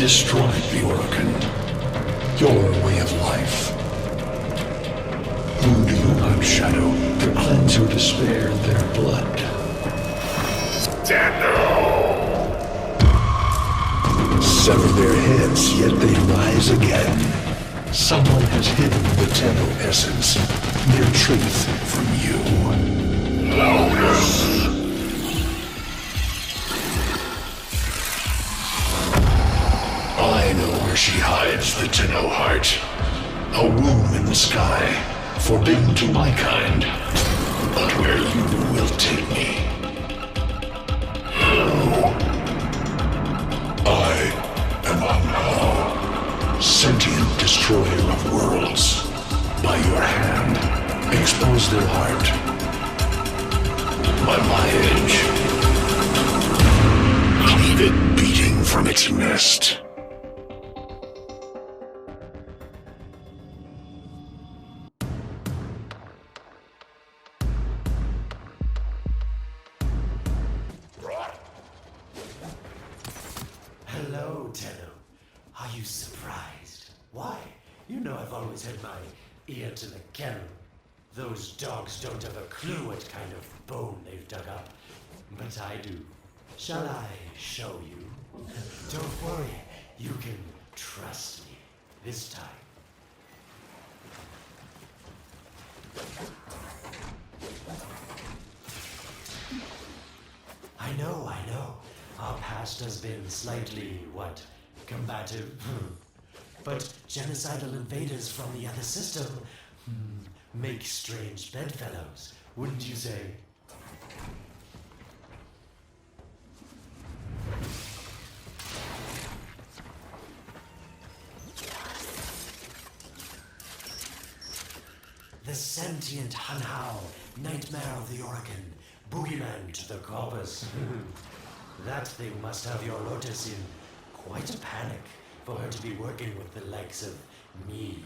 destroyed the Organ, your way of life. Who do you hunt, Shadow, to cleanse your despair in their blood? Sever their heads, yet they rise again. Someone has hidden the Tenno essence, their truth from you. Loudness! I know where she hides the Tenno heart. A womb in the sky, forbidden to my kind. But where you will take me. I am Anhao, sentient destroyer of worlds. By your hand, expose their heart. By my edge, leave it beating from its nest. Hello, Tenno. Are you surprised? Why? You know I've always had my ear to the kennel. Those dogs don't have a clue what kind of bone they've dug up. But I do. Shall I show you? Don't worry. You can trust me. This time. I know. Our past has been slightly, combative? But genocidal invaders from the other system make strange bedfellows, wouldn't you say? The sentient Hanhao, nightmare of the Organ, boogeyman to the corpus. That thing must have your Lotus in quite a panic for her to be working with the likes of me.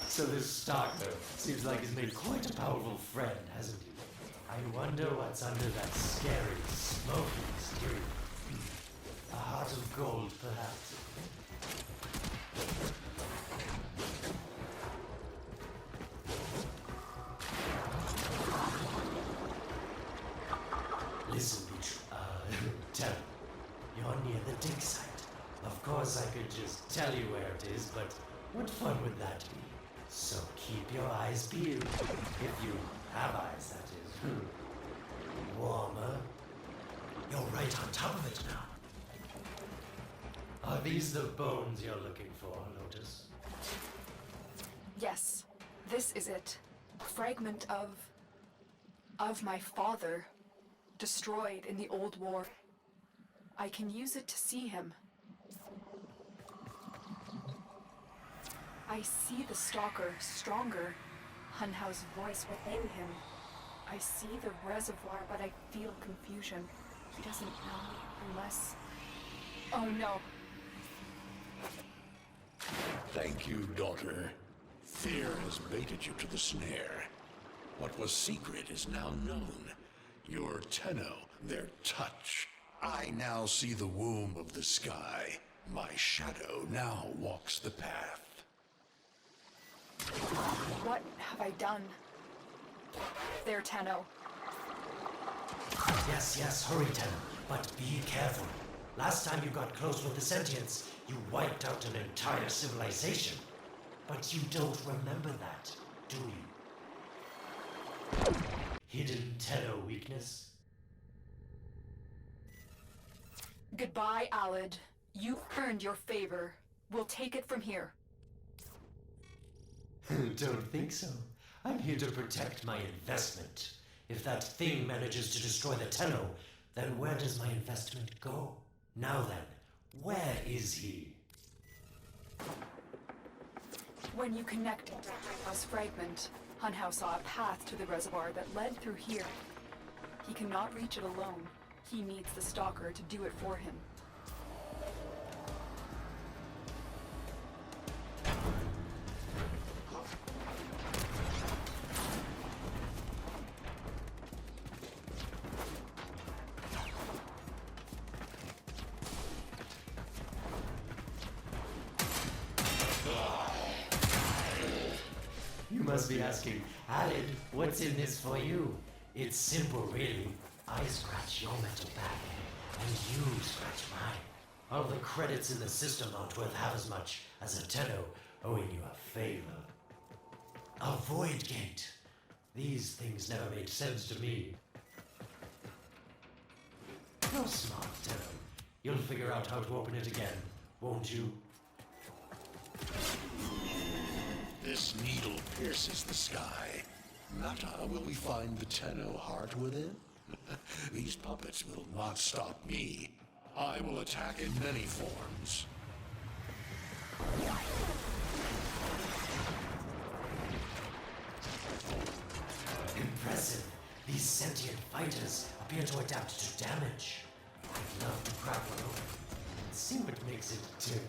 So this Stalker seems like he's made quite a powerful friend, hasn't he? I wonder what's under that scary, smoky skin. A heart of gold, perhaps. Listen, Tenno, you're near the dig site. Of course I could just tell you where it is, but what fun would that be? So keep your eyes peeled. If you have eyes, that is. Warmer. You're right on top of it now. Are these the bones you're looking for, Lotus? Yes, this is it. A fragment of my father, destroyed in the old war. I can use it to see him. I see the Stalker stronger, Hanhao's voice within him. I see the reservoir, but I feel confusion. He doesn't know unless... Oh no. Thank you, daughter. Fear has baited you to the snare. What was secret is now known. Your Tenno, their touch. I now see the womb of the sky. My shadow now walks the path. What have I done? There, Tenno. Yes, hurry, Tenno. But be careful. Last time you got close with the sentients, you wiped out an entire civilization. But you don't remember that, do you? Hidden Tenno weakness? Goodbye, Alad. You've earned your favor. We'll take it from here. Don't think so. I'm here to protect my investment. If that thing manages to destroy the Tenno, then where does my investment go? Now then, where is he? When you connected Hanhao's fragment, Hanhao saw a path to the reservoir that led through here. He cannot reach it alone. He needs the Stalker to do it for him. must be asking, Alid, what's in this for you? It's simple, really. I scratch your metal back, and you scratch mine. All the credits in the system aren't worth half as much as a tenno owing you a favor. A void gate. These things never made sense to me. You're smart, tenno. You'll figure out how to open it again, won't you? This needle pierces the sky. Nata, will we find the Tenno heart within? These puppets will not stop me. I will attack in many forms. Impressive. These sentient fighters appear to adapt to damage. I'd love to crack one open. See what makes it tick.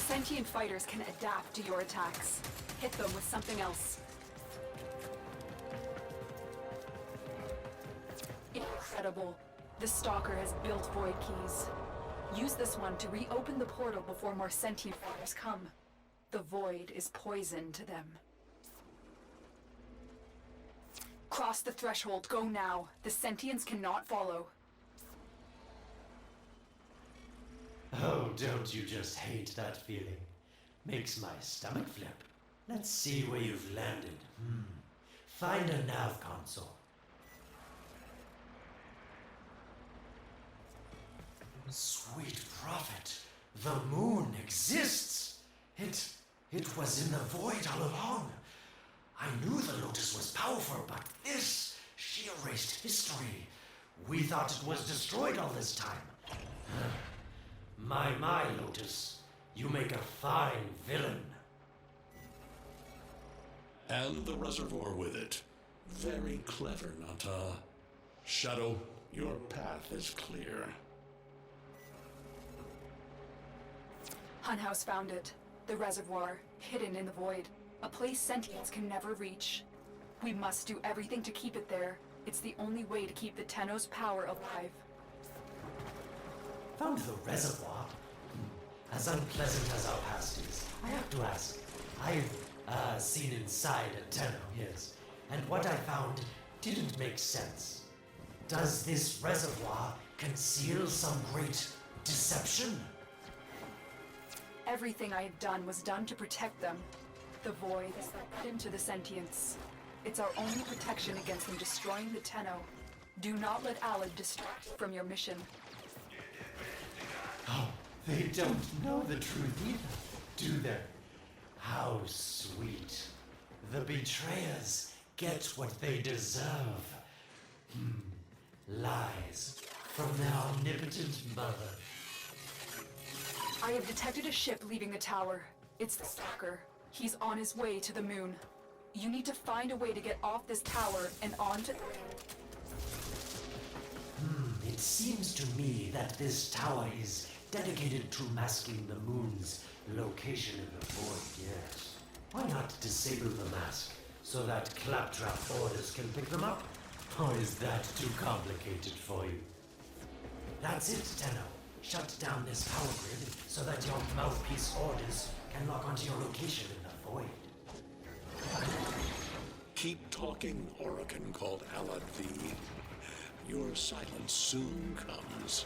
Sentient fighters can adapt to your attacks. Hit them with something else. Incredible. The Stalker has built void keys. Use this one to reopen the portal before more sentient fighters come. The void is poison to them. Cross the threshold. Go now. The sentients cannot follow. Oh, don't you just hate that feeling? Makes my stomach flip. Let's see where you've landed. Find a nav console. Sweet prophet, the moon exists! It was in the void all along. I knew the Lotus was powerful, but this, she erased history. We thought it was destroyed all this time. My, Lotus, you make a fine villain. And the reservoir with it. Very clever, Nata. Shadow, your path is clear. Hunhouse found it. The reservoir, hidden in the void. A place sentients can never reach. We must do everything to keep it there. It's the only way to keep the Tenno's power alive. Found the reservoir? As unpleasant as our past is, I have to ask. I've seen inside a Tenno, yes. And what I found didn't make sense. Does this reservoir conceal some great deception? Everything I have done was done to protect them. The void is let into the sentients. It's our only protection against them destroying the Tenno. Do not let Alid distract you from your mission. Oh, they don't know the truth either, do they? How sweet. The betrayers get what they deserve. Lies from their omnipotent mother. I have detected a ship leaving the tower. It's the Stalker. He's on his way to the moon. You need to find a way to get off this tower and onto... It seems to me that this tower is dedicated to masking the moon's location in the void, yes. Why not disable the mask so that claptrap orders can pick them up? Or is that too complicated for you? That's it, Tenno. Shut down this power grid so that your mouthpiece orders can lock onto your location in the void. Keep talking, Orokin called Alad V. Your silence soon comes.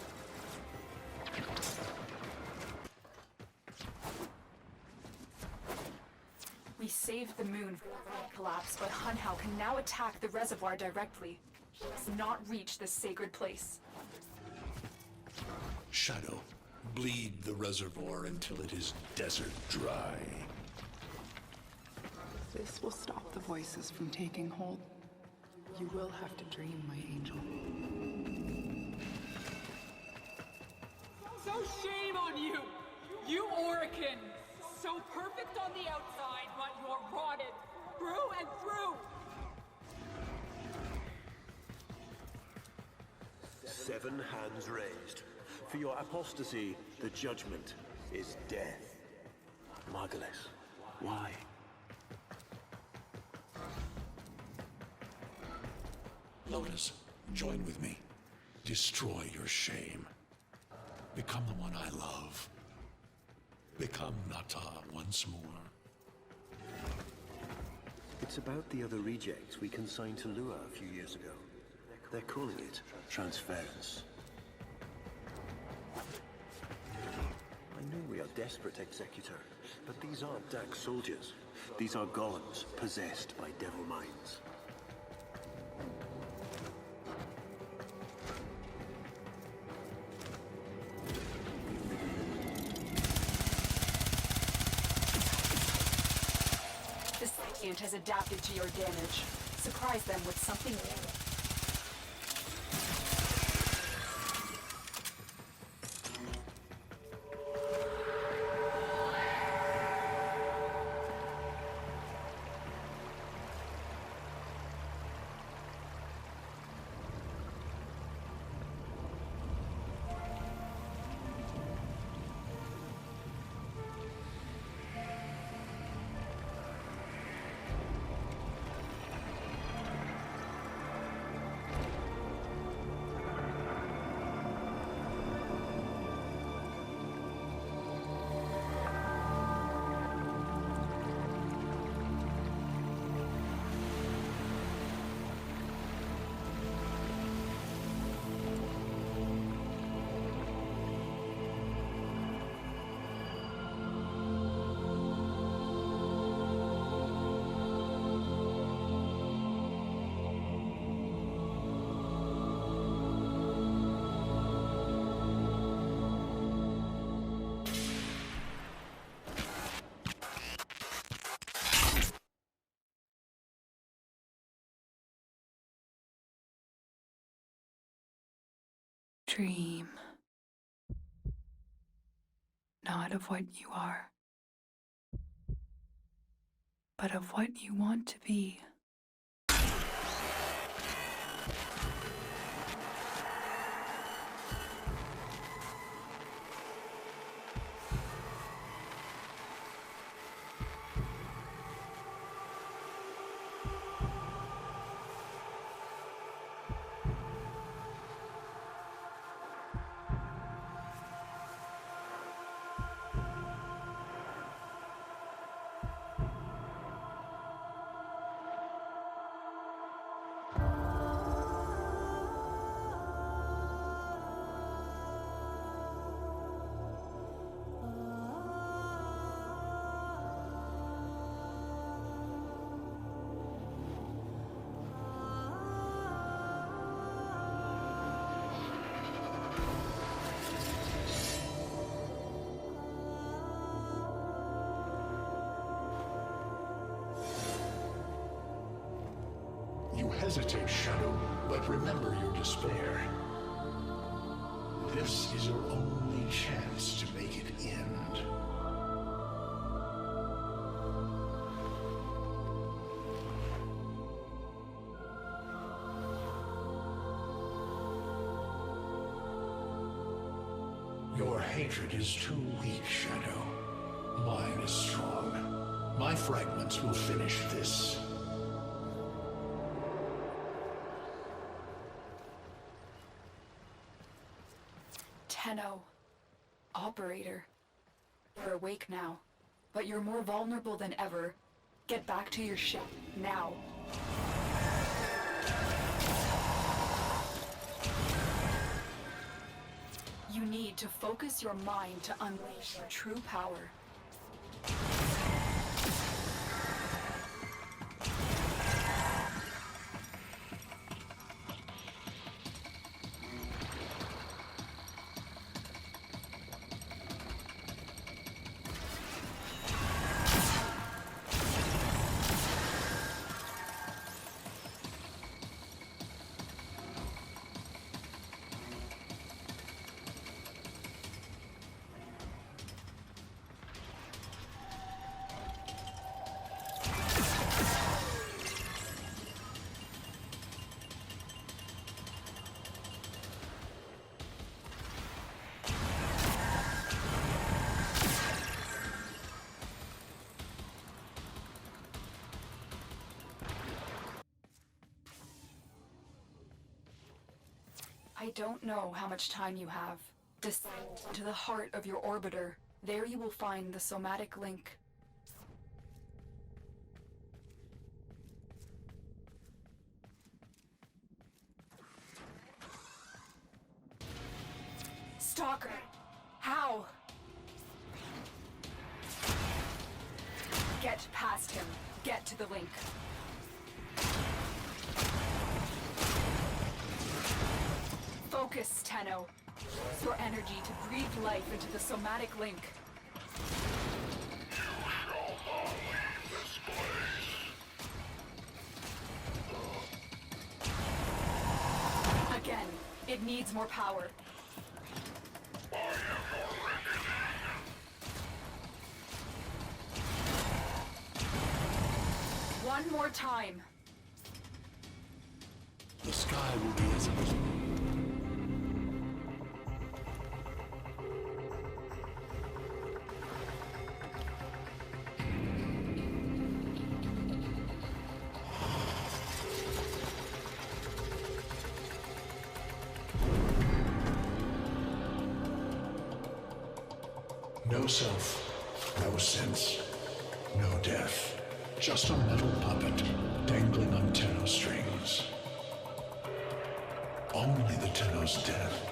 We saved the moon from the void collapse, but Hunhow can now attack the reservoir directly. He does not reach this sacred place. Shadow, bleed the reservoir until it is desert dry. This will stop the voices from taking hold. You will have to dream, my angel. So shame on you! You Orokin! So perfect on the outside, but you're rotted through and through! 7 hands raised. For your apostasy, the judgment is death. Margulis, why? Lotus, join with me. Destroy your shame. Become the one I love. Become Nata once more. It's about the other rejects we consigned to Lua a few years ago. They're calling it transference. I know we are desperate, Executor, but these aren't Dax soldiers. These are golems possessed by devil minds. The sentient has adapted to your damage. Surprise them with something new. Dream. Not of what you are, but of what you want to be. You hesitate, Shadow, but remember your despair. This is your only chance to make it end. Your hatred is too weak, Shadow. Mine is strong. My fragments will finish this. Tenno. Operator. You're awake now, but you're more vulnerable than ever. Get back to your ship, now. You need to focus your mind to unleash your true power. I don't know how much time you have. Descend to the heart of your orbiter. There you will find the somatic link. Stalker! How? Get past him. Get to the link. Focus, Tenno. Use your energy to breathe life into the somatic link. Again, it needs more power. One more time. The sky will be as it was. No self, no sense, no death. Just a metal puppet dangling on Tenno strings. Only the Tenno's death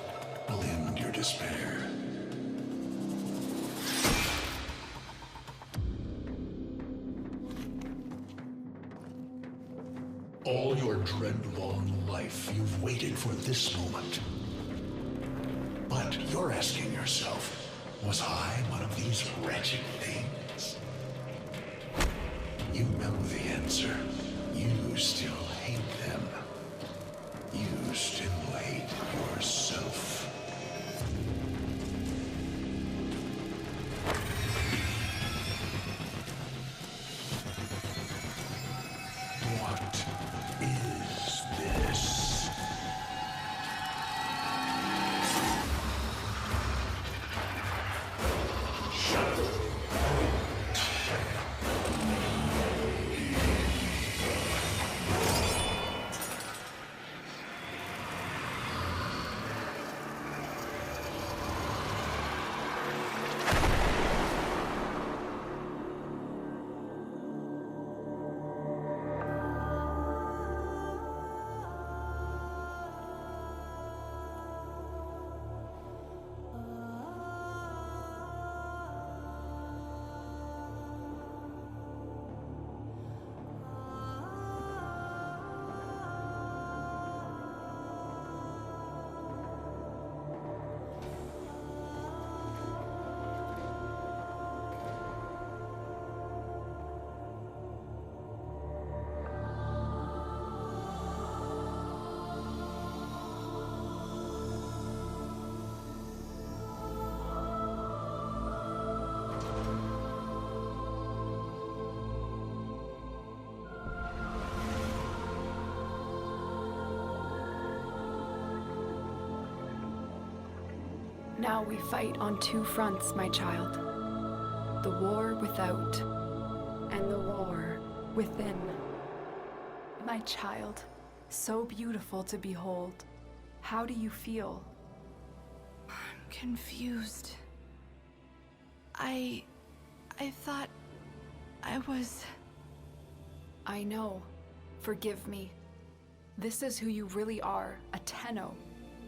will end your despair. All your dread-long life, you've waited for this moment. But you're asking yourself, was I one of these wretched things? You know the answer. You still hate them. You still hate yourself. What is this? Now we fight on two fronts, my child. The war without, and the war within. My child, so beautiful to behold. How do you feel? I'm confused. I thought I was... I know. Forgive me. This is who you really are, a Tenno.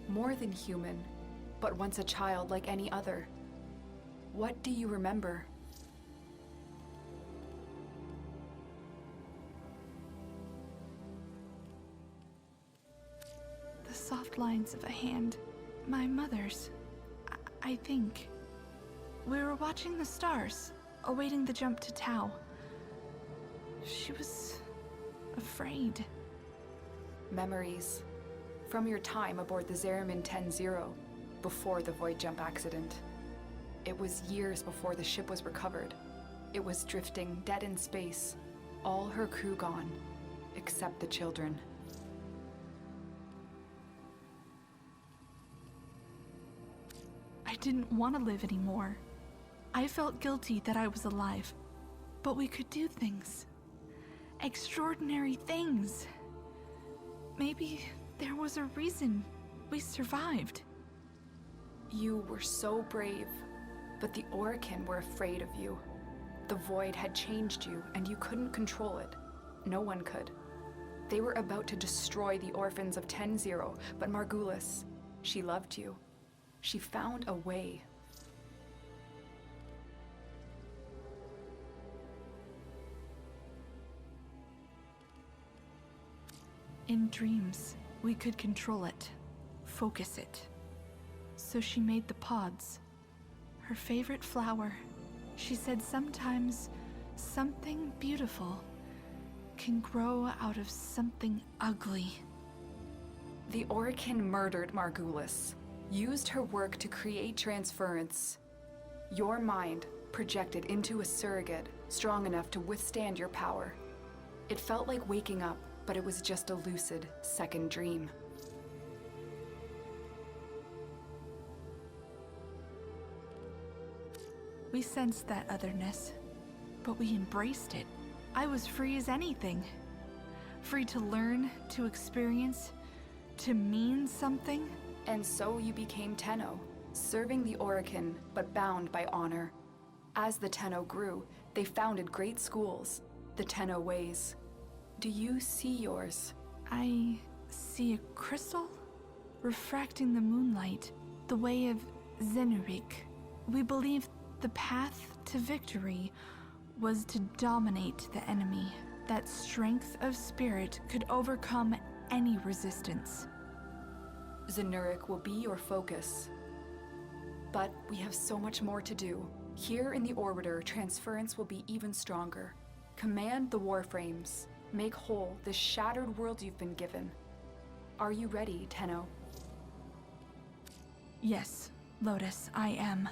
More than human, but once a child like any other. What do you remember? The soft lines of a hand. My mother's. I think. We were watching the stars, awaiting the jump to Tau. She was... afraid. Memories. From your time aboard the Zeramin 10-0, before the void jump accident. It was years before the ship was recovered. It was drifting dead in space. All her crew gone, except the children. I didn't want to live anymore. I felt guilty that I was alive. But we could do things. Extraordinary things. Maybe there was a reason we survived. You were so brave, but the Orokin were afraid of you. The void had changed you, and you couldn't control it. No one could. They were about to destroy the orphans of 10-0, but Margulis, she loved you. She found a way. In dreams, we could control it, focus it. So she made the pods. Her favorite flower. She said sometimes something beautiful can grow out of something ugly. The Orokin murdered Margulis, used her work to create transference. Your mind projected into a surrogate strong enough to withstand your power. It felt like waking up, but it was just a lucid second dream. We sensed that otherness, but we embraced it. I was free as anything. Free to learn, to experience, to mean something. And so you became Tenno, serving the Orokin, but bound by honor. As the Tenno grew, they founded great schools, the Tenno ways. Do you see yours? I see a crystal refracting the moonlight, the way of Zenurik. We believed the path to victory was to dominate the enemy. That strength of spirit could overcome any resistance. Zenurik will be your focus. But we have so much more to do. Here in the Orbiter, transference will be even stronger. Command the Warframes. Make whole this shattered world you've been given. Are you ready, Tenno? Yes, Lotus, I am.